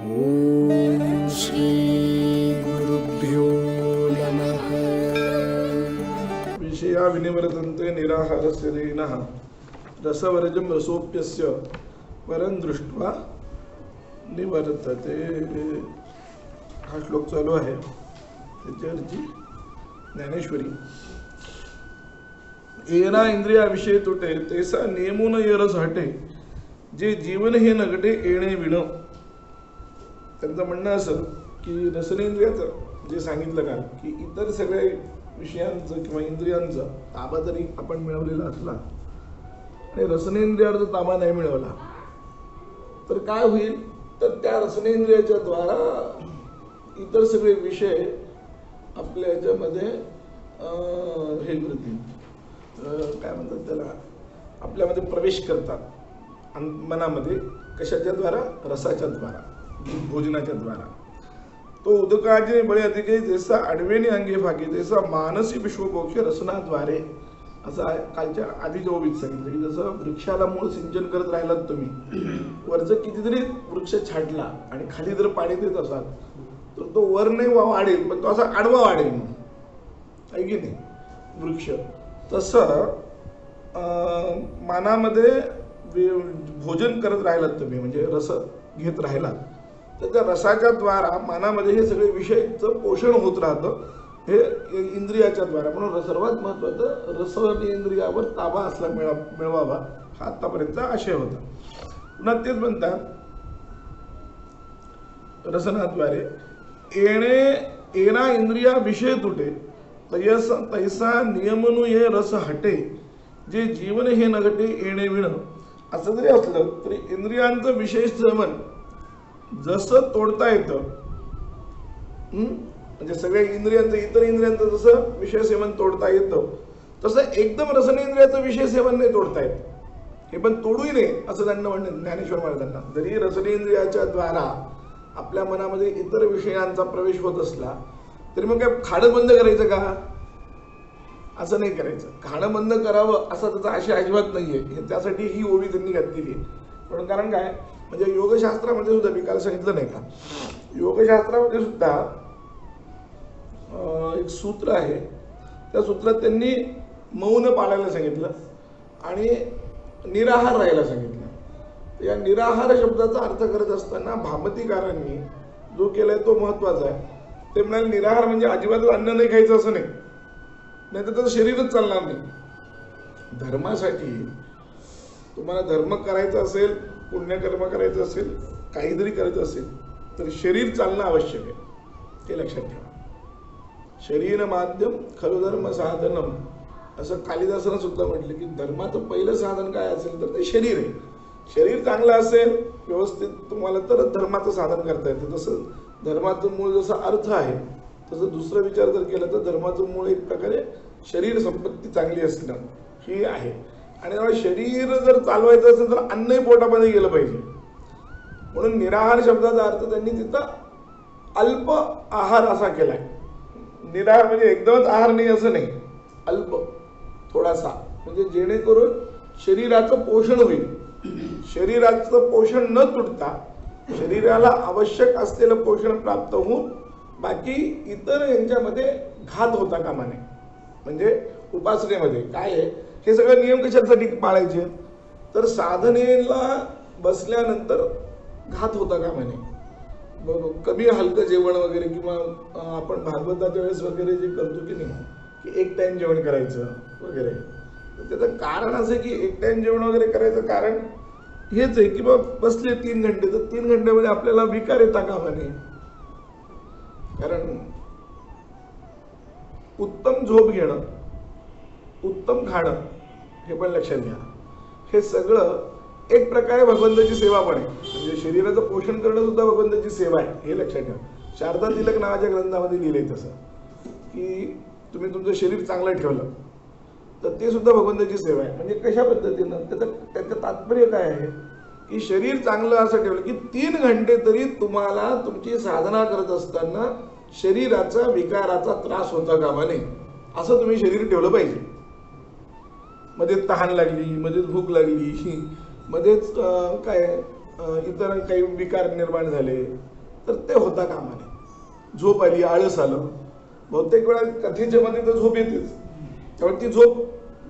ओम श्री गुरुभ्यो नमः। विषया विनिवर्तन्ते निराहारस्य दीनः रसवर्जं रसोप्यस्य परं दृष्ट्वा निवर्तते। हा श्लोक चालू आहे त्याच्यावरची ज्ञानेश्वरी। येना इंद्रिया विषय तुटे तेसा नेमून ये रस हटे, जे जीवन हे नगटे येणे विण। त्यांचं म्हणणं असं की रसनेंद्रियाचं जे सांगितलं काल की इतर सगळ्या विषयांचं किंवा इंद्रियांचा ताबा जरी आपण मिळवलेला असला आणि रसनेंद्रियावर जर ताबा नाही मिळवला तर काय होईल, तर त्या रसनेंद्रियाच्या द्वारा इतर सगळे विषय आपल्या याच्यामध्ये हे करतील, काय म्हणतात त्याला, आपल्यामध्ये प्रवेश करतात मनामध्ये। कशाच्या द्वारा? रसाच्या द्वारा, भोजनाच्या द्वारा। तो उदकाचे बळे अधिके जैसा अडवेने अंगे फाके तैसा मानसी विश्वमोक्ष रसनाद्वारे। असं कालच्या आधी जो ओवीत सांगितलं की जसं वृक्षाला मूळ सिंचन करत राहिलात तुम्ही, वरचं कितीतरी वृक्ष छाटला आणि खाली जर पाणी देत असाल तर तो वर नाही वाढेल, पण तो असा आडवा वाढेल मग, आहे की नाही वृक्ष। तसं मानामध्ये भोजन करत राहिलात तुम्ही, म्हणजे रस घेत राहिलात, तर त्या रसाच्या द्वारा मनामध्ये हे सगळे विषयचं पोषण होत राहतं, हे इंद्रियाच्या द्वारा। म्हणून सर्वात महत्त्वाचं रसनेंद्रियावर ताबा असला मिळवावा, हा आतापर्यंतचा आशय होता। पुन्हा तेच म्हणतात रसनाद्वारे येणा इंद्रिया विषय तुटे तैसा नियमनु ये रस हटे, जे जीवन हे नघटे येणे विण। असं जरी असलं तरी इंद्रियांचं विशेष सेवन जसं तोडता येतं, म्हणजे सगळ्या इंद्रियांचं इतर इंद्रियांचं जसं विषय सेवन तोडता येतं, तसं एकदम रसनेंद्रियाचं विषय सेवन नाही तोडता येत। हे पण तोडूही नये असं त्यांना म्हणणं ज्ञानेश्वर महाराजांना। जरी रसनेंद्रियाच्या द्वारा आपल्या मनामध्ये इतर विषयांचा प्रवेश होत असला तरी मग काय खाणं बंद करायचं का? असं नाही करायचं। खाणं बंद करावं असा त्याचा आशय अजिबात नाहीये। त्यासाठी ही ओवी त्यांनी घातलेली आहे। पण कारण काय, म्हणजे योगशास्त्रामध्ये सुद्धा मी काल सांगितलं नाही का, योगशास्त्रामध्ये सुद्धा एक सूत्र आहे, त्या सूत्रात त्यांनी मौन पाळायला सांगितलं आणि निराहार राहायला सांगितलं। या निराहार शब्दाचा अर्थ करत असताना भामतीकारांनी जो केलाय तो महत्वाचा आहे। ते म्हणाले निराहार म्हणजे अजिबात अन्न नाही खायचं असं नाही, नाही तर त्याचं शरीरच चालणार नाही। धर्मासाठी तुम्हाला धर्म करायचा असेल, पुण्यकर्म करायचं असेल, काही जरी करायचं असेल तर शरीर चालणं आवश्यक आहे, ते लक्षात ठेवा। शरीर माध्यम खरु धर्म साधनम, असं कालिदासानं सुद्धा म्हटलं की धर्माचं पहिलं साधन काय असेल तर ते शरीर आहे। शरीर चांगलं असेल व्यवस्थित तुम्हाला तरच धर्माचं साधन करता येतं। तसं धर्माचं मूळ जसं अर्थ आहे तसं दुसरा विचार जर केला तर धर्माचं मूळ एक प्रकारे शरीर संपत्ती चांगली असणं ही आहे। आणि त्यामुळे शरीर जर चालवायचं असेल तर अन्नही पोटामध्ये गेलं पाहिजे। म्हणून निराहार शब्दाचा अर्थ त्यांनी तिथं अल्प आहार असा केलाय। निराहार म्हणजे एकदमच आहार नाही असं नाही, अल्प थोडासा, म्हणजे जेणेकरून शरीराचं पोषण होईल। शरीराचं पोषण न तुटता शरीराला आवश्यक असलेलं पोषण प्राप्त होऊन बाकी इतर यांच्यामध्ये घात होता कामा नये। म्हणजे उपासनेमध्ये काय आहे, हे सगळे नियम कशासाठी पाळायचे, तर साधनेला बसल्यानंतर घात होता कामा नये। कमी हलकं जेवण वगैरे, किंवा आपण भागवताच्या वेळेस वगैरे जे करतो की नाही की एक टाइम जेवण करायचं वगैरे, तर त्याचं कारण असं की एक टाइम जेवण वगैरे करायचं कारण हेच आहे की बाबा बसले 3 घंटे, तर 3 घंट्यामध्ये आपल्याला विकार येता कामा नये। कारण उत्तम झोप घेणं, उत्तम खाणं, हे पण लक्षात घ्या, हे सगळं एक प्रकारे भगवंताची सेवा पण आहे। म्हणजे शरीराचं पोषण करणं सुद्धा भगवंताची सेवा आहे, हे लक्षात ठेवा। शारदा तिलक नावाच्या ग्रंथामध्ये लिहिलंय तसं की तुम्ही तुमचं शरीर चांगलं ठेवलं तर ते सुद्धा भगवंताची सेवा आहे। म्हणजे कशा पद्धतीनं, त्याचं तात्पर्य काय आहे की शरीर चांगलं असं ठेवलं की 3 घंटे तरी तुम्हाला तुमची साधना करत असताना शरीराचा विकाराचा त्रास होता कामा नये, असं तुम्ही शरीर ठेवलं पाहिजे। मध्ये तहान लागली, मध्ये भूक लागली, मध्येच काय इतर काही विकार निर्माण झाले तर ते होता कामा नये. झोप आली, आळस आलं, बहुतेक वेळा कथेच्या मध्ये तर झोप येतेच. त्यामुळे ती झोप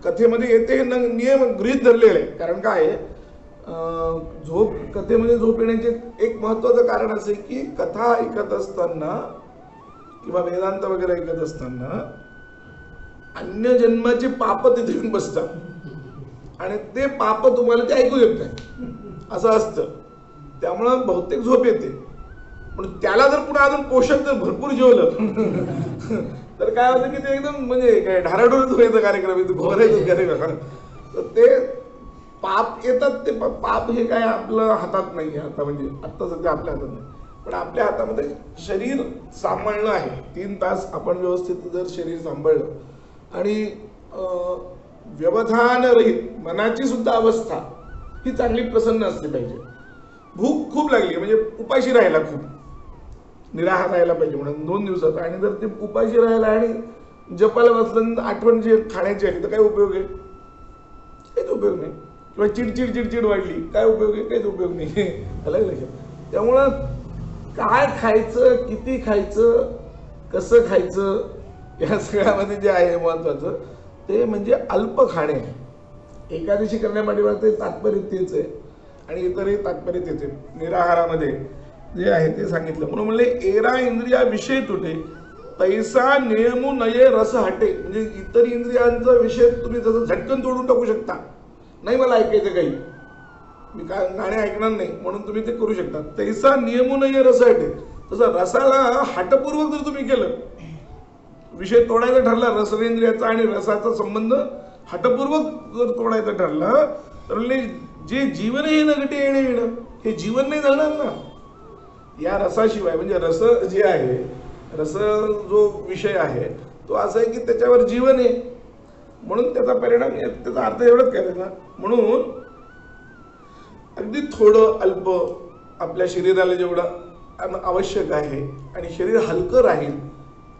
कथेमध्ये येते हे नियम गृहीत धरलेले आहे. कारण काय आहे, झोप कथेमध्ये झोप येण्याचे एक महत्वाचं कारण असे की कथा ऐकत असताना किंवा वेदांत वगैरे ऐकत असताना अन्य जन्माचे पाप तिथे येऊन बसतात आणि ते पाप तुम्हाला ते ऐकू येत नाही असं असतं. त्यामुळं बहुतेक झोप येते. पण त्याला जर पुन्हा अजून पोषक जर भरपूर जेवलं तर काय होतं की ते एकदम म्हणजे काय ढाराढोळ व्हायचा कार्यक्रम, घोरायचं कार्यक्रम. तर ते पाप येतात, ते पाप हे काय आपलं हातात नाही आहे आता, म्हणजे आत्ता सध्या आपल्या हातात नाही. पण आपल्या हातामध्ये शरीर सांभाळणं आहे. 3 तास आपण व्यवस्थित जर शरीर सांभाळलं आणि व्यवधान रहित मनाची सुद्धा अवस्था ही चांगली प्रसन्न असली पाहिजे. भूक खूप लागली म्हणजे उपाशी राहायला, खूप निराहार राहायला पाहिजे म्हणून 2 दिवसात. आणि जर ते उपाशी राहायला आणि जपाला बसलं आठवण जी खाण्याची आली तर काय उपयोग आहे? काहीच उपयोग नाही. किंवा चिडचिड चिडचिड वाढली, काय उपयोग आहे? काहीच उपयोग नाही. अलग लक्षात. त्यामुळं काय खायचं, किती खायचं, कसं खायचं, या सगळ्यामध्ये जे आहे महत्वाचं ते म्हणजे अल्प खाणे. एकादशी करण्यापाठी ते तात्पर्य तेच आहे आणि इतरही तात्पर्य तेच आहे. निराहारामध्ये जे आहे ते सांगितलं. म्हणून म्हणले एरा इंद्रिया विषय तुटे तैसा नियमू नये रस हटे. म्हणजे इतर इंद्रियांचा विषय तुम्ही जसं झटकन तोडून टाकू शकता. नाही मला ऐकायचं काही, मी काय गाणे ऐकणार नाही म्हणून तुम्ही ते करू शकता. तैसा नियमू नये रस हटे. तसं रसाला हटपूर्वक जर तुम्ही केलं, विषय तोडायचा ठरला रसनेंद्रियाचा आणि रसाचा संबंध हटपूर्वक जर तोडायचा ठरला तर जे जीवन हे नगटे येणे येणं हे जीवन नाही झालं ना या रसाशिवाय. म्हणजे रस जे आहे, रस जो विषय आहे तो असा आहे की त्याच्यावर जीवन आहे म्हणून त्याचा परिणाम, त्याचा अर्थ एवढंच करायचा. म्हणून अगदी थोडं अल्प आपल्या शरीराला जेवढं आवश्यक आहे आणि शरीर हलकं राहील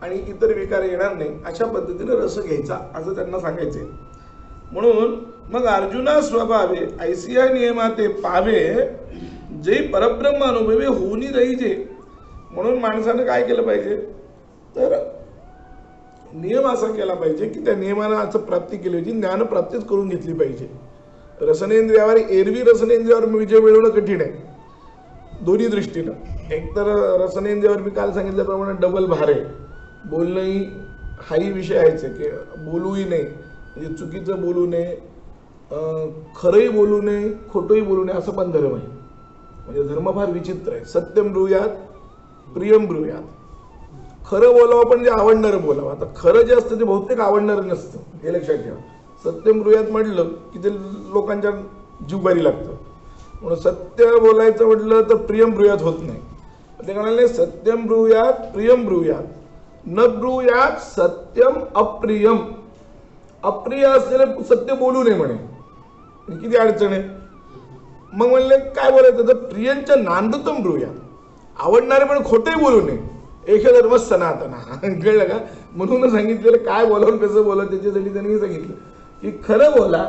आणि इतर विकार येणार नाही अशा पद्धतीने रस घ्यायचा असं त्यांना सांगायचंय. म्हणून मग अर्जुना स्वभावे ऐसिया नियमा ते पावे जे परब्रह्म अनुभवे होऊनी जाईजे. म्हणून माणसानं काय केलं पाहिजे तर नियम असा केला पाहिजे की त्या नियमाला असं प्राप्ती केली पाहिजे, ज्ञान प्राप्तीच करून घेतली पाहिजे. रसनेंद्रियावर, एरवी रसनेंद्रियावर विजय मिळवणं कठीण आहे दोन्ही दृष्टीनं. एक तर रसनेंद्रियावर मी काल सांगितल्याप्रमाणे डबल भार आहे. बोलणंही हाही विषय आहेच की बोलूही नाही, म्हणजे चुकीचं बोलू नये, खरंही बोलू नये, खोटंही बोलू नये असं पण धर्म आहे. म्हणजे धर्म फार विचित्र आहे. सत्यम ब्रूयात प्रियम ब्रूयात. खरं बोलावं पण जे आवडणारं बोलावं. आता खरं जे असतं ते बहुतेक आवडणारं नसतं हे लक्षात ठेवा. सत्यम ब्रूयात म्हटलं की ते लोकांच्या जीवबारी लागतं. म्हणून सत्य बोलायचं म्हटलं तर प्रियम ब्रूयात होत नाही. ते म्हणाले सत्यम ब्रूयात प्रियम ब्रूयात न ब्रूयात सत्यम अप्रियम. अप्रिय असलेलं सत्य बोलू नये म्हणे. किती अडचण आहे. मग म्हणले काय बोलायचं तर प्रियंच्या नांदतम ब्रूयात. आवडणारे पण खोटंही बोलू नये. एक धर्म सनातन. कळलं का? म्हणून सांगितलेलं काय बोलावं कसं बोला त्याच्यासाठी त्यांनी सांगितलं की खरं बोला,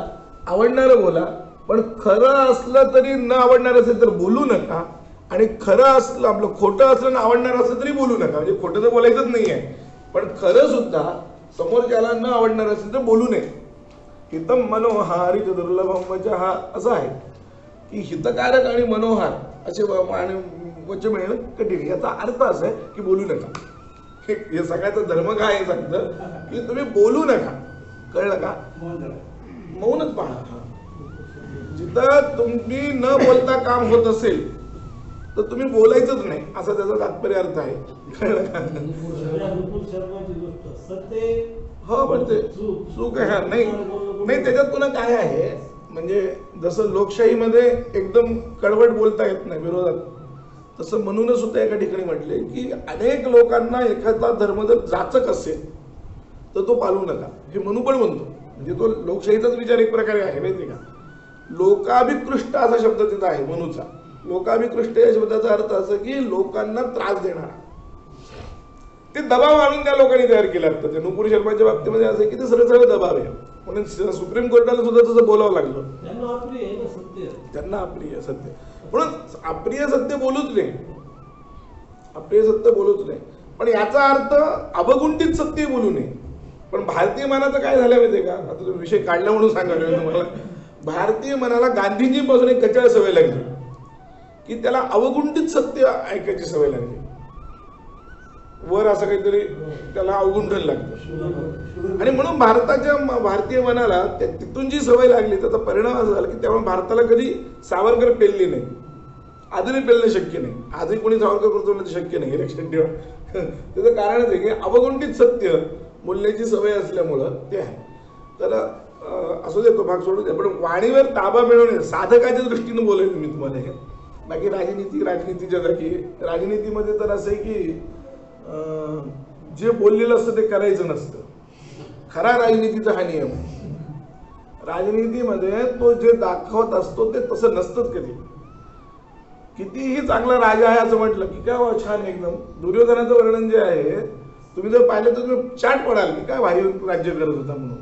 आवडणारं बोला, पण खरं असलं तरी न आवडणार असेल तर बोलू नका. आणि खरं असलं आपलं खोटं असलं ना आवडणार असलं तरी बोलू नका. म्हणजे खोटं तर बोलायचंच नाही आहे, पण खरं सुद्धा समोरच्याला न आवडणार असेल तर बोलू नये. हितम मनोहारी दुर्लभम वचः असं आहे की हितकारक आणि मनोहार असे वचन मिळणं कठीण. याचा अर्थ असा आहे की बोलू नका. हे सगळ्याचा धर्म काय आहे सांगतं की तुम्ही बोलू नका. कळलं का? मौनच पाळा. जिथं तुम्ही न बोलता काम होत असेल तर तुम्ही बोलायचंच नाही असा त्याचा तात्पर्य अर्थ आहे. कळलं का? हो पण ते चूक आहे. नाही त्याच्यात पुन्हा काय आहे म्हणजे जसं लोकशाहीमध्ये एकदम कडवट बोलता येत नाही विरोधात, तसं म्हणूनच सुद्धा एका ठिकाणी म्हटले की अनेक लोकांना एखादा धर्म जर जाचक असेल तर तो पाळू नका. हे म्हणू पण म्हणतो. म्हणजे तो लोकशाहीचाच विचार एक प्रकारे आहे माहिती का. लोकाभिकृष्ट असा शब्द तिथं आहे मनूचा. लोकाभिकृष्ट या शब्दाचा अर्थ असं की लोकांना त्रास देणारा. ते दबाव आणून त्या लोकांनी तयार केलं असतं. ते नुपूर शर्माच्या बाबतीमध्ये असं की ते सरळ सरळ दबाव आहे. म्हणून सुप्रीम कोर्टाला सुद्धा तसं बोलावं लागलं. त्यांना अप्रिय सत्य. म्हणून अप्रिय सत्य बोलूच नाही, अप्रिय सत्य बोलूच नाही. पण याचा अर्थ अवगुंठित सत्य बोलू नये. पण भारतीय मनाचं काय झालं माहितीये का, आता तो विषय काढला म्हणून सांगायला मी तुम्हाला, भारतीय मनाला गांधीजीपासून एक कचाळ सवय लागली की त्याला अवगुंठित सत्य ऐकायची सवय लागली. वर असं काहीतरी त्याला अवगुंठन लागतं. आणि म्हणून भारतीय मनाला तिथून जी सवय लागली त्याचा परिणाम असा झाला की त्यामुळे भारताला कधी सावरकर पेलली नाही, आजही पेलणं शक्य नाही. आजही कोणी सावरकर करतो शक्य नाही, हे लक्षात ठेवा. त्याचं कारणच आहे की अवगुंठित सत्य बोलण्याची सवय असल्यामुळं ते आहे. तर असू दे, तो भाग सोडून द्या. पण वाणीवर ताबा मिळवणे साधकाच्या दृष्टीने बोलायचं मी तुम्हाला हे. बाकी राजनीतीच्या जागी, राजनीतीमध्ये तर असं आहे की जे बोललेलं असतं ते करायचं नसतं. खरा राजनीतीचा हा नियम. राजनीतीमध्ये तो जे दाखवत असतो ते तसं नसतंच कधी. कितीही चांगला राजा आहे असं म्हटलं की काय छान एकदम. दुर्योधनाचं वर्णन जे आहे तुम्ही जर पाहिलं तर तुम्ही चाट पडाल की काय भारी राज्य करत होता म्हणून.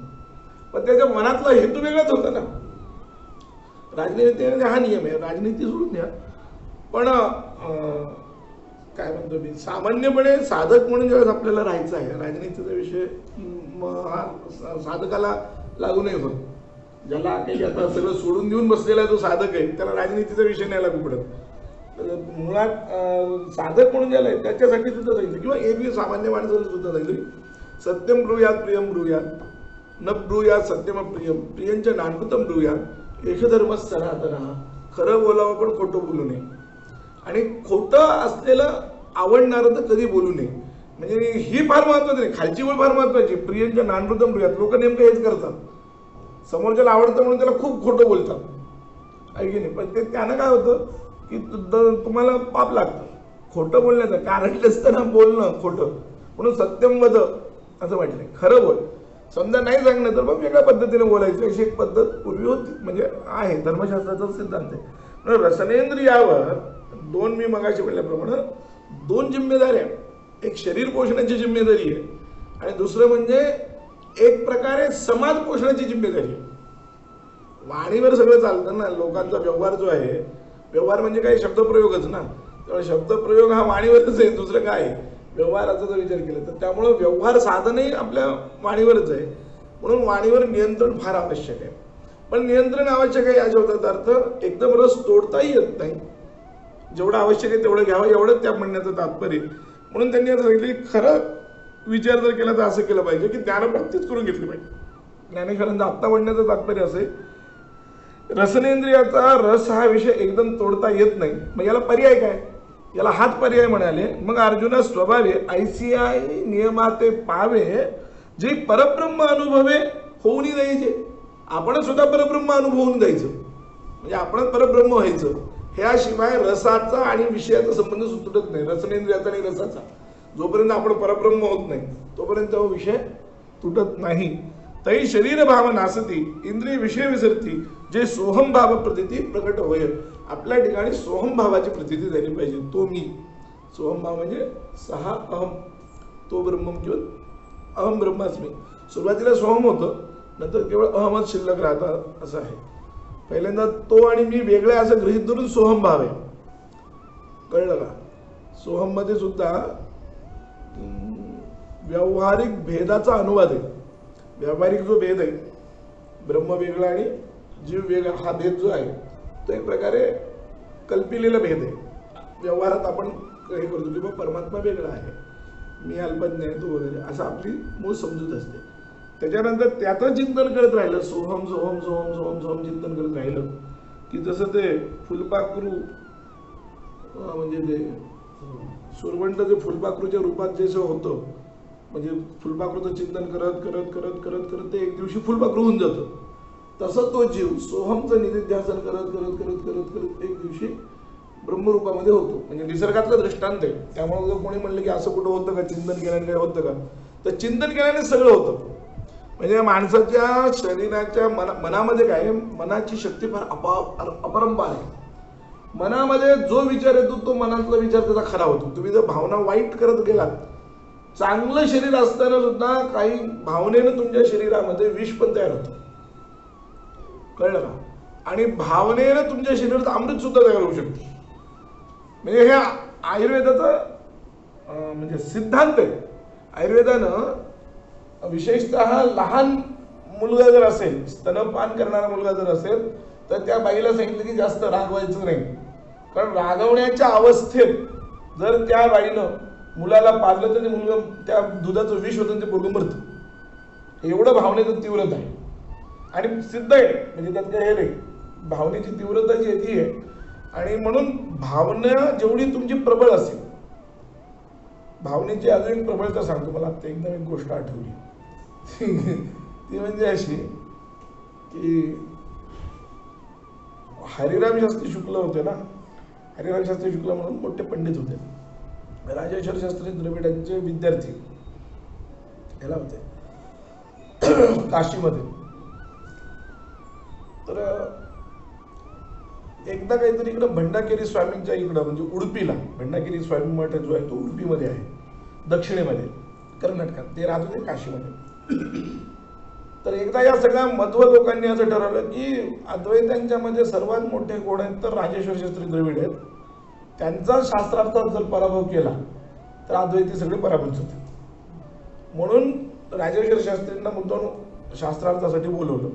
पण त्याच्या मनातला हेतू वेगळाच होता ना. राजनीतीमध्ये हा नियम आहे. राजनीती सोडून द्या, पण काय म्हणतो मी, सामान्यपणे साधक म्हणून ज्यावेळेस आपल्याला राहायचं आहे, राजनीतीचा विषय हा साधकाला लागू नाही होत. ज्याला काही आता सगळं सोडून देऊन बसलेला जो साधक आहे त्याला राजनीतीचा विषय नाही लागू पडत. मुळात साधक म्हणून ज्याला आहे त्याच्यासाठी सुद्धा जायचं, किंवा एरवी सामान्य माणसाला सुद्धा जायचं. सत्यम ब्रूयात प्रियम ब्रूयात न ब्रूयात सत्यम प्रियम प्रियंच नानकृतम ब्रूयात यशधर्म सनातन. खरं बोलावं पण खोटं बोलू नये. आणि खोटं असलेलं आवडणारं तर कधी बोलू नये. म्हणजे ही फार महत्वाची नाही, खालची गोष्ट फार महत्वाची. प्रियंच्या नानृतम प्रियात लोक नेमकं हेच करतात. समोरच्याला आवडतं म्हणून त्याला खूप खोटं बोलतात, आहे की नाही. पण ते त्यानं काय होतं की तुम्हाला पाप लागतं खोटं बोलण्याचं. कारण नसताना बोलणं खोटं. म्हणून सत्यम वद असं म्हटलंय, खरं बोल. समजा नाही सांगणं तर मग वेगळ्या पद्धतीने बोलायचं, अशी एक पद्धत पूर्वी होती. म्हणजे आहे, धर्मशास्त्राचा सिद्धांत आहे. रसनेंद्रियावर दोन, मी मगाशी म्हटल्याप्रमाणे दोन जिम्मेदाऱ्या. एक शरीर पोषणाची जिम्मेदारी आहे आणि दुसरं म्हणजे एक प्रकारे समाज पोषणाची जिम्मेदारी आहे. वाणीवर सगळं चालतं ना. लोकांचा व्यवहार जो आहे, व्यवहार म्हणजे काही शब्दप्रयोगच ना. त्यामुळे शब्दप्रयोग हा वाणीवरच आहे, दुसरं काय आहे. व्यवहाराचा जर विचार केला तर त्यामुळं व्यवहार साधनही आपल्या वाणीवरच आहे. म्हणून वाणीवर नियंत्रण फार आवश्यक आहे. पण नियंत्रण आवश्यक आहे या शब्दाचा अर्थ एकदम रस तोडताही येत नाही. जेवढं आवश्यक आहे तेवढं घ्यावं, एवढंच त्या म्हणण्याचं तात्पर्य. म्हणून त्यांनी असं सांगितलं की खरं विचार जर केला तर असं केलं पाहिजे की ज्ञानप्राप्तीच करून घेतली पाहिजे. ज्ञानेश्वरांचं आत्ता म्हणण्याचं तात्पर्य असे, रसनेंद्रियाचा रस हा विषय एकदम तोडता येत नाही. मग याला पर्याय काय, याला हाच पर्याय म्हणाले. मग अर्जुना स्वभावे ऐसियाई नियमाते पावे जे परब्रह्म अनुभवे होऊन द्यायचे. आपण सुद्धा परब्रह्म अनुभवून द्यायचं, म्हणजे आपण परब्रह्म व्हायचं. ह्याशिवाय रसाचा आणि विषयाचा संबंध सुटत नाही. रसनेंद्रियाचा आणि रसाचा जोपर्यंत आपण परब्रह्म होत नाही तोपर्यंत तो विषय तुटत नाही. तई शरीर भाव नासती इंद्रिय विषय विसरती जे सोहम भाव प्रतीती प्रकट होय. आपल्या ठिकाणी सोहम भावाची प्रतीती झाली पाहिजे. तो मी, सोहम भाव म्हणजे सहा अहम, तो ब्रह्म किंवा अहम ब्रह्मास्मी. सुरुवातीला सोहम होतं, नंतर केवळ अहमच शिल्लक राहतात असं आहे. पहिल्यांदा तो आणि मी वेगळे असं गृहीत धरून सोहम भाव आहे. कळलं का. सोहम मध्ये सुद्धा व्यावहारिक भेदाचा अनुवाद आहे. व्यावहारिक जो भेद आहे, ब्रह्म वेगळा आणि जीव वेगळा, हा भेद जो आहे तो एक प्रकारे कल्पिलेला भेद आहे. व्यवहारात आपण हे करतो की बाबा परमात्मा वेगळा आहे, मी अल्पज्ञ आहे, तो वगैरे असं आपली मूळ समजूत असते. त्याच्यानंतर त्याचं चिंतन करत राहिलं, सोहम सोहम सोहम सोहम सोहम चिंतन करत राहिलं की जसं ते फुलपाखरू, म्हणजे ते सुरवंट जे फुलपाखरूच्या रूपात जे होतं, म्हणजे फुलपाखरूचं चिंतन करत करत करत करत करत ते एक दिवशी फुलपाखरू होऊन जातं. तसं तो जीव सोहमचं निधिध्यासन करत करत करत करत करत एक दिवशी ब्रह्मरूपामध्ये होतो. म्हणजे निसर्गातलं दृष्टांत आहे. त्यामुळे जर कोणी म्हणलं की असं कुठं होतं का, चिंतन केल्याने काय होतं का, तर चिंतन केल्याने सगळं होतं. म्हणजे माणसाच्या शरीराच्या मनामध्ये काय, मनाची शक्ती फार अपरंपार आहे. मनामध्ये जो विचार येतो तो मनातला विचार त्याचा खरा होतो. तुम्ही जर भावना वाईट करत गेलात, चांगलं शरीर असताना सुद्धा काही भावनेनं तुमच्या शरीरामध्ये विष पण तयार होतं. कळलं का. आणि भावनेनं तुमच्या शरीरात अमृत सुद्धा तयार होऊ शकते. म्हणजे हे आयुर्वेदाचं म्हणजे सिद्धांत आहे. आयुर्वेदानं विशेषतः लहान मुलगा जर असेल, स्तनपान करणारा मुलगा जर असेल, तर त्या बाईला सांगितलं की जास्त रागवायचं नाही. कारण रागवण्याच्या अवस्थेत जर त्या बाईनं मुलाला पाजलं तर ते मुलगा त्या दुधाचं विष होतं ते पोरगं मरतं. एवढं भावनेचं तीव्रता आहे आणि सिद्ध आहे. म्हणजे त्यात काय हे नाही, भावनेची तीव्रता जी आहे ती आहे. आणि म्हणून भावना जेवढी तुमची प्रबळ असेल, भावनेची अजून एक प्रबळता सांगतो. मला आता एकदम एक गोष्ट आठवली ती म्हणजे अशी की हरिराम शास्त्री शुक्ल होते ना, हरिराम शास्त्री शुक्ल म्हणून मोठे पंडित होते. राजेश्वर शास्त्री द्रविडांचे विद्यार्थी ह्याला होते काशीमध्ये. तर एकदा काहीतरी इकडं भंडाकेरी स्वामींच्या इकडं म्हणजे उडुपीला, भंडाकेरी स्वामी मठ जो आहे तो उडुपीमध्ये आहे, दक्षिणेमध्ये कर्नाटकात. ते राहत होते काशीमध्ये. तर एकदा या सगळ्या मध्व लोकांनी असं ठरवलं की अद्वैतांच्यामध्ये सर्वात मोठे कोण आहेत तर राजेश्वर शास्त्री द्रविड आहेत. त्यांचा शास्त्रार्थात जर पराभव केला तर अद्वैती सगळे पराभूत होते. म्हणून राजेश्वर शास्त्रींना मुद्दाम शास्त्रार्थासाठी बोलवलं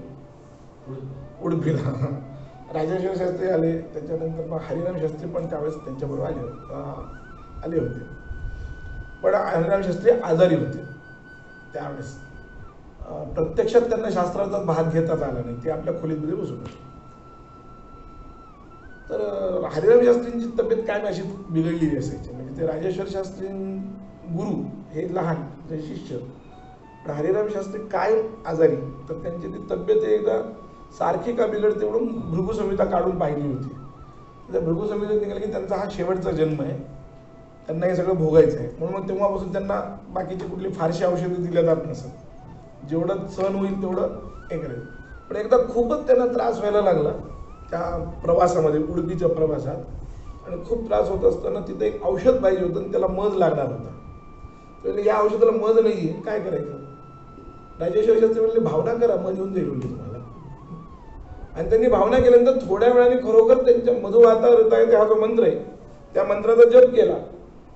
उडुपीला. राजेश्वर शास्त्री आले. त्याच्यानंतर मग हरिराम शास्त्री पण त्यावेळेस त्यांच्याबरोबर आले होते. पण हरिराम शास्त्री आजारी होते त्यावेळेस. प्रत्यक्षात त्यांना शास्त्रार्थात भाग घेताच आला नाही. ते आपल्या खोलीमध्ये बसून होते. तर हरिराम शास्त्रींची तब्येत काय अशी बिघडलेली असायची. म्हणजे ते राजेश्वर शास्त्री गुरु हे लहान ते शिष्य, पण हरिराम शास्त्री काय आजारी. तर त्यांची ती तब्येत एकदा सारखी का बिघडते म्हणून भृगुसंहिता काढून पाहिली होती. त्या भृगुसंहितेत निघालं की त्यांचा हा शेवटचा जन्म आहे, त्यांना हे सगळं भोगायचं आहे. म्हणून मग तेव्हापासून त्यांना बाकीची कुठली फारशी औषधं दिल्या जात नसत. जेवढं सहन होईल तेवढं हे करायचं. पण एकदा खूपच त्यांना त्रास व्हायला लागला त्या प्रवासामध्ये, उडुपीच्या प्रवासात. आणि खूप त्रास होत असताना तिथे एक औषध पाहिजे होतं आणि त्याला मध लागणार होता. तर या औषधाला मध नाही आहे, काय करायचं. राजेश्वर शास्त्री म्हणले भावना करा, मध येऊन जाईल म्हणजे तुम्हाला. आणि त्यांनी भावना केल्यानंतर थोड्या वेळाने खरोखर त्यांच्या मधुवाता हृदय हा जो मंत्र आहे त्या मंत्राचा जप केला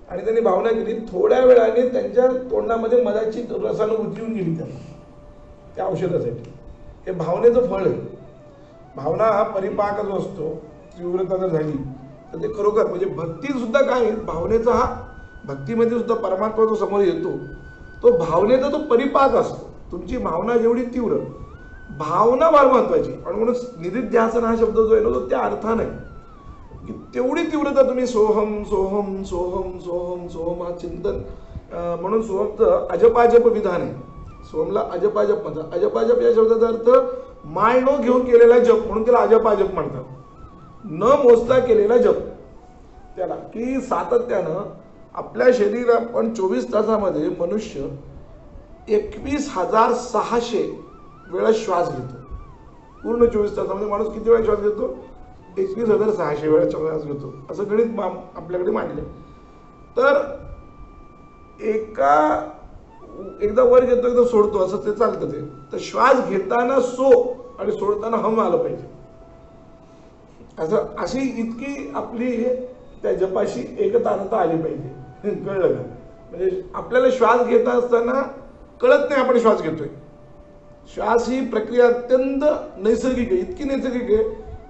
आणि त्यांनी भावना केली. थोड्या वेळाने त्यांच्या तोंडामध्ये मधाची रसानुभूती येऊन गेली त्यांना त्या औषधासाठी. हे भावनेचं फळ आहे. भावना हा परिपाक जो असतो, तीव्रता जर झाली तर ते खरोखर म्हणजे भक्ती सुद्धा काय आहे, भावनेचा हा भक्तीमध्ये सुद्धा परमात्मा जो समोर येतो तो भावनेचा तो परिपाक असतो. तुमची भावना जेवढी तीव्र, भावना फार महत्वाची. आणि म्हणून निधिध्यासन हा शब्द जो आहे ना तो त्या अर्थाने की तेवढी तीव्रता तुम्ही सोहम सोहम सोहम सोहम सोहम हा चिंतन. म्हणून सोहमचं अजपाजप विधान आहे. सोहमला अजपाजप म्हणतात. अजपाजप या शब्दाचा अर्थ माळ न घेऊन केलेला जप, म्हणून त्याला अजपाजप म्हणतात. न मोजता केलेला जप त्याला. की सातत्यानं आपल्या शरीरात पण 24 तासामध्ये मनुष्य 21,600 वेळा श्वास घेतो. पूर्ण 24 तासामध्ये माणूस किती वेळा श्वास घेतो? 21,600 वेळा श्वास घेतो, असं गणित आपल्याकडे मांडले. तर एकदा वर घेतो एकदा सोडतो असं ते चालतं. ते तर श्वास घेताना सो आणि सोडताना हम आलं पाहिजे. अशी इतकी आपली त्या जपाशी एकतानता आली पाहिजे. कळलं का? म्हणजे आपल्याला श्वास घेत असताना कळत नाही आपण श्वास घेतोय. श्वास ही प्रक्रिया अत्यंत नैसर्गिक आहे. इतकी नैसर्गिक आहे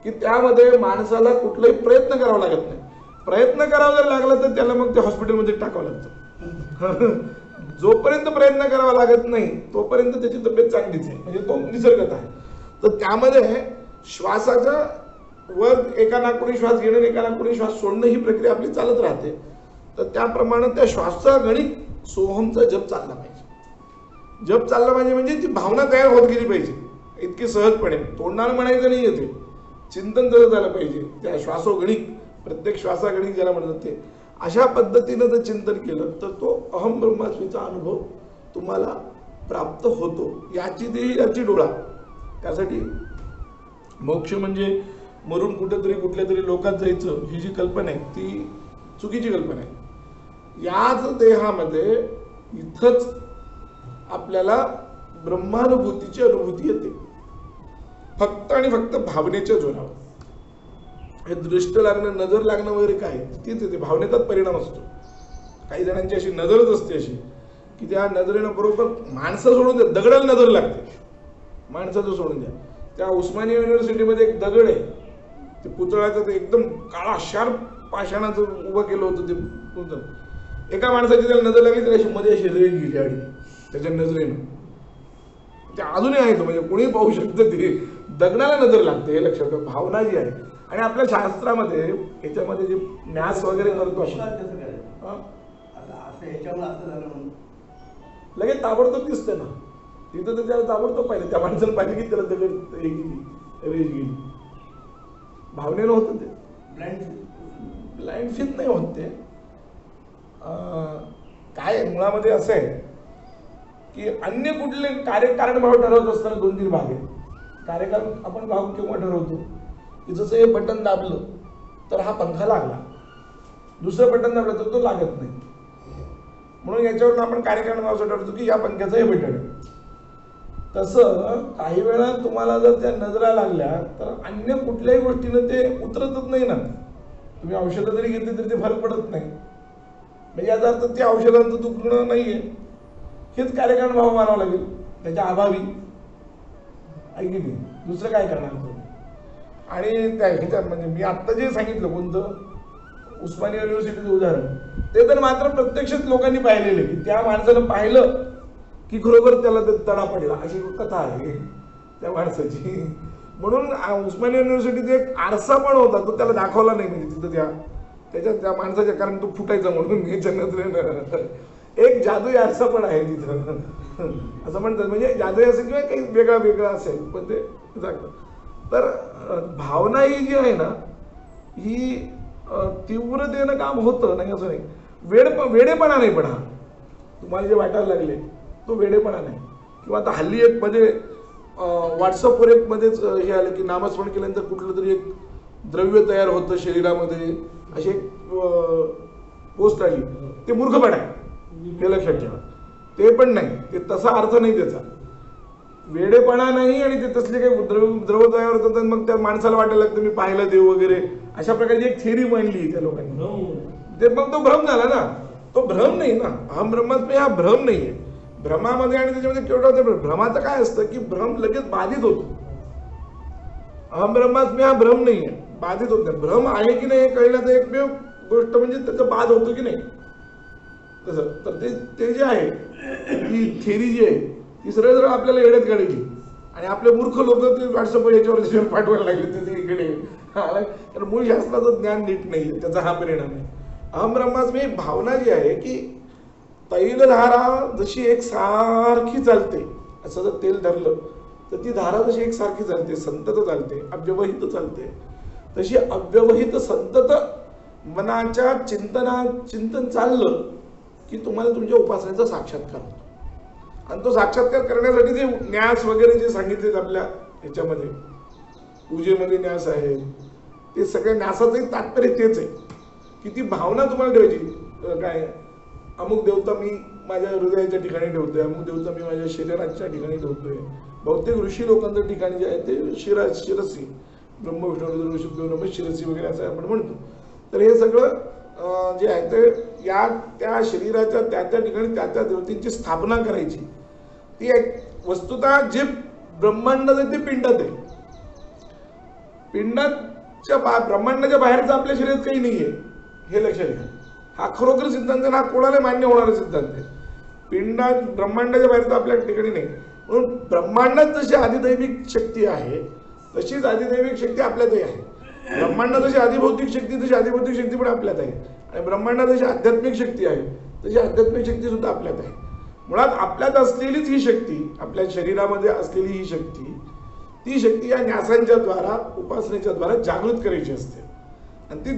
की त्यामध्ये माणसाला कुठलाही प्रयत्न करावा लागत नाही. प्रयत्न करावा जर लागला तर त्याला मग ते हॉस्पिटलमध्ये टाकावं लागतं. जोपर्यंत प्रयत्न करावा लागत नाही तोपर्यंत त्याची तब्येत चांगलीच आहे. म्हणजे तो निसर्गत आहे. तर त्यामध्ये श्वासाचा वर एका नाकपुडी श्वास घेणं एका नाकपुडी श्वास सोडणं ही प्रक्रिया आपली चालत राहते. तर त्याप्रमाणे त्या श्वासचा गणित सोहमचा जप चालला पाहिजे. जप चालला पाहिजे म्हणजे ती भावना तयार होत गेली पाहिजे इतकी सहजपणे. तोंडानं म्हणायचं नाही येते, चिंतन तसं झालं पाहिजे. त्या श्वासोगणिक, प्रत्येक श्वासागणिक ज्याला म्हणतात ते, अशा पद्धतीनं जर चिंतन केलं तर तो अहम ब्रह्मास्मीचा अनुभव तुम्हाला प्राप्त होतो. याची डोळा. त्यासाठी मोक्ष म्हणजे मरून कुठेतरी कुठल्या तरी लोकात जायचं ही जी कल्पना आहे ती चुकीची कल्पना आहे. याच देहामध्ये इथंच आपल्याला ब्रह्मानुभूतीची अनुभूती येते. फक्त आणि फक्त भावनेच्या जोरावर. हे दृष्ट लागणं, नजर लागणं वगैरे काय तीच येते, भावनेचाच परिणाम असतो. काही जणांची अशी नजरच असते अशी की त्या नजरेनं बरोबर माणसं सोडून द्या, दगडाला नजर लागते. माणसाचं सोडून द्या. त्या उस्मानिया युनिव्हर्सिटीमध्ये एक दगड आहे, ते पुतळ्याचं, ते एकदम काळा शार्प पाषाणाचं उभं केलं होतं ते पुतळ. एका माणसाची त्याला नजर लागली, त्याला मध्ये अशी रेग गेली आणि त्याच्या नजरेनं. ते अजूनही आहे, तो म्हणजे कोणी पाहू शकतं, ते दगडाला नजर लागते. हे लक्षात ठेवा, भावना जी आहे. आणि आपल्या शास्त्रामध्ये याच्यामध्ये जे न्यास वगैरे करतो लगेच ताबडतोब दिसते ना, तिथं तर त्याला ताबडतोब पाहिजे, त्या माणसाला पाहिजे की त्याला दगड हे गेली, रेज गेली. भावनेनं होतं ते, ब्लाइंड फेथ नाही होत ते. काय मुळामध्ये असं आहे की अन्य कुठले कार्यकारण भाव ठरवत असताना 2-3 भाग आहेत. कार्यकारण आपण भाव केव्हा ठरवतो की जसं हे बटन दाबलं तर हा पंखा लागला, दुसरं बटन दाबलं तर तो लागत नाही. म्हणून याच्यावरून आपण कार्यकारण भाव असं ठरवतो की या पंख्याचं हे बटन आहे. तसं काही वेळा तुम्हाला जर त्या नजरा लागल्या तर अन्य कुठल्याही गोष्टीनं ते उतरतच नाही ना. तुम्ही औषधं जरी घेतली तरी ते फरक पडत नाही. म्हणजे याचा अर्थ त्या औषधांचं दुखणं नाहीये, हेच कार्यकारण भाव मानावं लागेल त्याच्या अभावी. ऐकली नाही, दुसरं काय करणार तुम्ही. आणि त्या ह्याच्यात म्हणजे मी आत्ता जे सांगितलं कोणतं उस्मानिया युनिव्हर्सिटीचं उदाहरण, ते तर मात्र प्रत्यक्षच लोकांनी पाहिलेले की त्या माणसानं पाहिलं की खरोखर त्याला ते तडा पडला, अशी कथा आहे त्या माणसाची. म्हणून उस्मानिया युनिव्हर्सिटीचा एक आरसा पण होता, तो त्याला दाखवला नाही म्हणजे तिथं त्या माणसाच्या, कारण तो फुटायचा म्हणून याच्या नजरेनं. एक जादुई आरसा पण आहे तिथं असं म्हणतात. म्हणजे जादुई असेल किंवा काही वेगळा वेगळा असेल, पण ते सांगतात. तर भावना ही जी आहे ना, ही तीव्रतेनं काम होतं नाही असं नाही. वेडेपणा नाही, पण हा तुम्हाला जे वाटायला लागले तो वेडेपणा नाही. किंवा आता हल्ली एक मध्ये व्हॉट्सअपवर एक मध्येच हे आलं की नामस्मरण केल्यानंतर कुठलं तरी एक द्रव्य तयार होतं शरीरामध्ये, अशी एक पोस्ट आली. ते मूर्खपणा आहे, हे लक्षात ठेवा. ते पण नाही, ते तसा अर्थ नाही त्याचा. वेडेपणा नाही आणि ते तसले काही द्रव्य तयार होतात मग त्या माणसाला वाटायला लागतं मी पाहिलं देव वगैरे, अशा प्रकारची एक थेरी मांडली त्या लोकांनी. ते मग तो भ्रम झाला ना, तो भ्रम नाही ना. अहम ब्रह्मास्मी हा भ्रम नाहीये. भ्रमामध्ये आणि त्याच्यामध्ये केवढा भ्रमाचं काय असतं की भ्रम लगेच बाधित होतो. अहम ब्रह्मास्मी हा भ्रम नाहीये, बाधित होत नाही. भ्रम आहे की नाही हे कळण्याचं एकमेव गोष्ट म्हणजे त्याचं बाद होतो की नाही. तसं तर ते जे आहे ही थेरी जी आहे ती सरळ सरळ आपल्याला येड्यात काढायची. आणि आपले मूर्ख लोक ते व्हॉट्सअपवर याच्यावर पाठवायला लागले ते इकडे. कारण मूळ शास्त्राचं ज्ञान नीट नाही, त्याचा हा परिणाम आहे. अहम ब्रह्मास्मी भावना जी आहे की तैलधारा जशी एक सारखी चालते, असं जर तेल धरलं तर ती धारा जशी एक सारखी चालते, संतत चालते, अव्यवहित चालते, तशी अव्यवहित संतत मनाच्या चिंतन चाललं की तुम्हाला तुमच्या उपासनेचा साक्षात्कार होतो. आणि तो साक्षात्कार करण्यासाठी जे न्यास वगैरे जे सांगितले आपल्या ह्याच्यामध्ये पूजेमध्ये न्यास आहे, ते सगळ्या न्यासाचंही तात्पर्य तेच आहे की ती भावना तुम्हाला ठेवायची. काय अमुक देवता मी माझ्या हृदयाच्या ठिकाणी ठेवतोय, अमुक देवता मी माझ्या शरीराच्या ठिकाणी ठेवतोय. बहुतेक ऋषी लोकांचं ठिकाण जे आहे ते शिरसी, ब्रह्म विष्णू शुभ शिरसी वगैरे असं आपण म्हणतो. तर हे सगळं जे आहे ते त्या शरीराच्या त्या ठिकाणी त्या देवतेची स्थापना करायची. ती एक वस्तुतः जे ब्रह्मांड आहे ते पिंडात आहे. ब्रह्मांडाच्या बाहेरचं आपल्या शरीरात काही नाहीये, हे लक्षात घ्या. हा खरोखर सिद्धांत हा कोणाला मान्य होणारा सिद्धांत आहे. पिंडात ब्रह्मांडाच्या बाहेरचं आपल्या ठिकाणी नाही. म्हणून ब्रह्मांडात जशी अधिदैविक शक्ती आहे तशीच अधिदैविक शक्ती आपल्यातही आहे. ब्रह्मांडात जशी अधिभौतिक शक्ती तशी अधिभौतिक शक्ती पण आपल्यात आहे. आणि ब्रह्मांडात जशी आध्यात्मिक शक्ती आहे तशी आध्यात्मिक शक्ती सुद्धा आपल्यात आहे. मुळात आपल्यात असलेलीच ही शक्ती, आपल्या शरीरामध्ये असलेली ही शक्ती, ती शक्ती या न्यासांच्या द्वारा, उपासनेच्या द्वारा जागृत करायची असते. आणि ती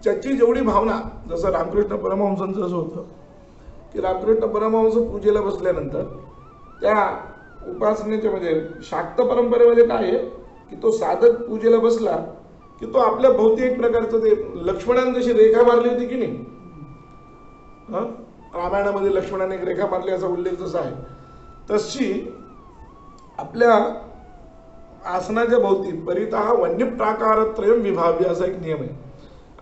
त्याची जेवढी भावना, जसं रामकृष्ण परमहंसांचं असं होतं की रामकृष्ण परमहंस पूजेला बसल्यानंतर त्या उपासनेच्या म्हणजे शाक्त परंपरेमध्ये काय आहे की तो साधक पूजेला बसला की तो आपल्या भोवती एक प्रकारचं ते लक्ष्मणाने जशी रेखा मारली होती की नाही, रामायणामध्ये लक्ष्मणाने एक रेखा मारली असा उल्लेख जसा आहे, तशी आपल्या आसनाच्या भोवती परितः वन्य प्राकारत्रयम विभाव्य असा एक नियम आहे.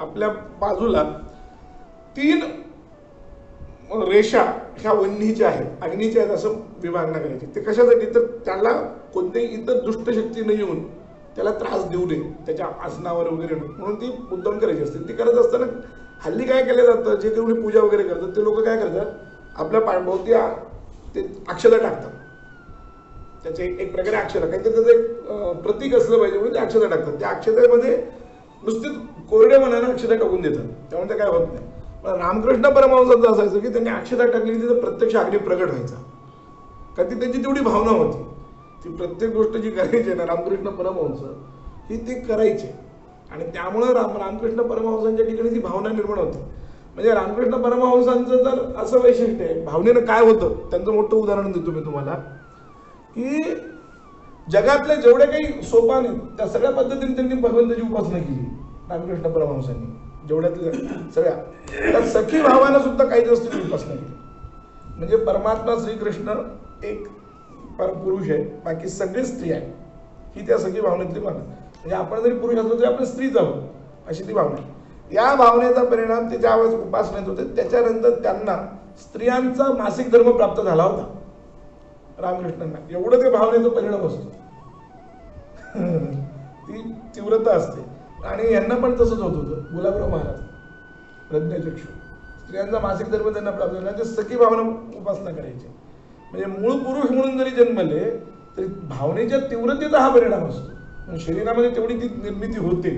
आपल्या बाजूला 3 रेषा ह्या वन्हीच्या आहेत, अग्नीच्या आहेत असं विभागना करायची. ते कशासाठी, तर त्याला कोणत्याही इतर दुष्ट शक्ती न येऊन त्याला त्रास देऊ नये त्याच्या आसनावर वगैरे, म्हणून ती मुद्दाम करायची असते. ती करत असताना हल्ली काय केलं जातं, जे कोणी पूजा वगैरे करतात ते लोक काय करतात, आपल्या पाठभोवती ते अक्षता टाकतात. त्याचे एक प्रकारे अक्षता, काहीतरी त्याचं एक प्रतीक असलं पाहिजे म्हणून ते अक्षता टाकतात. त्या अक्षतेमध्ये नुसतीच कोरड्या मनानं अक्षता टाकून देतात, त्यामुळे ते काय होत नाही. पण रामकृष्ण परमहंसांचं असायचं की त्यांनी अक्षता टाकली तिथं प्रत्यक्ष अग्नी प्रगट व्हायचा, का ती त्यांची तेवढी भावना होती. ती प्रत्येक गोष्ट जी करायची ना रामकृष्ण परमहंस ही ते करायचे, आणि त्यामुळं रामकृष्ण परमहंसांच्या ठिकाणी ती भावना निर्माण होते. म्हणजे रामकृष्ण परमहंसांचं तर असं वैशिष्ट्य आहे, भावनेनं काय होतं त्यांचं मोठं उदाहरण देतो मी तुम्हाला, की जगातले जेवढे काही सोपान आहेत त्या सगळ्या पद्धतीने त्यांनी भगवंताची उपासना केली रामकृष्ण परमहंसांनी. जेवढ्यातल्या सगळ्या त्या सखी भावानं सुद्धा काही जास्त उपासना केली. म्हणजे परमात्मा श्रीकृष्ण एक पुरुष आहे, बाकी सगळी स्त्री आहे, ही त्या सखी भावनेतली भावना. म्हणजे आपण जरी पुरुष असलो तरी आपण स्त्रीच आहोत अशी ती भावना. या भावनेचा परिणाम ते ज्यावेळेस उपासनेत होते त्याच्यानंतर त्यांना स्त्रियांचा मासिक धर्म प्राप्त झाला होता रामकृष्णांना. एवढं ते भावनेचा परिणाम असतो, ती तीव्रता असते. आणि यांना पण तसंच होत होतं. गुलाबराव महाराज प्रज्ञाचक्षू, स्त्रियांचा मासिक धर्म त्यांना प्राप्त झाला, ते सखी भावना उपासना करायचे. म्हणजे मूळ पुरुष म्हणून जरी जन्मले तरी भावनेच्या तीव्रतेचा हा परिणाम असतो. शरीरामध्ये तेवढी ती निर्मिती होते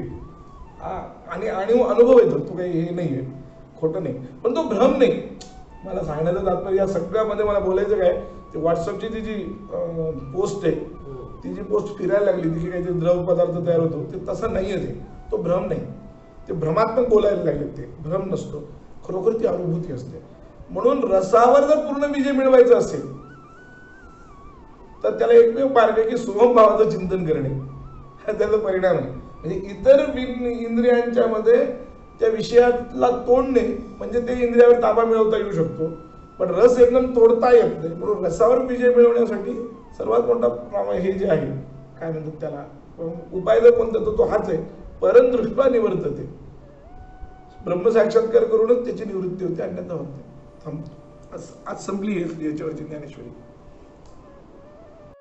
आणि अनुभव येतो. तो काही हे नाही आहे, खोटं नाही, पण तो भ्रम नाही. मला सांगण्याचं तात्पर्य या सगळ्यामध्ये मला बोलायचं काय, ते व्हॉट्सअपची ती जी पोस्ट आहे, ती जी पोस्ट फिरायला लागली, ती काहीतरी द्रव पदार्थ तयार होतो, ते तसं नाही आहे. तो भ्रम नाही, ते भ्रमात्मक बोलायला लागले, ते भ्रम नसतो, खरोखर ती अनुभूती असते. म्हणून रसावर जर पूर्ण विजय मिळवायचा असेल तर त्याला एकमेव मार्ग आहे की सोहम भावाचं चिंतन करणे, हा त्याचा परिणाम आहे. म्हणजे इतर इंद्रियांच्या मध्ये त्या विषयाला तोडणे म्हणजे ते इंद्रियावर ताबा मिळवता येऊ शकतो, पण रस एकदम तोडता येत नाही. म्हणून रसावर विजय मिळवण्यासाठी सर्वात मोठा हे जे आहे काय म्हणतात त्याला उपाय जर कोणता तर तो हाच आहे, परम दृष्टा निवर्तते. ब्रह्मसाक्षात्कार करूनच त्याची निवृत्ती होते, अन्यथा होते. आज संपली याच्यावरची ज्ञानेश्वरी.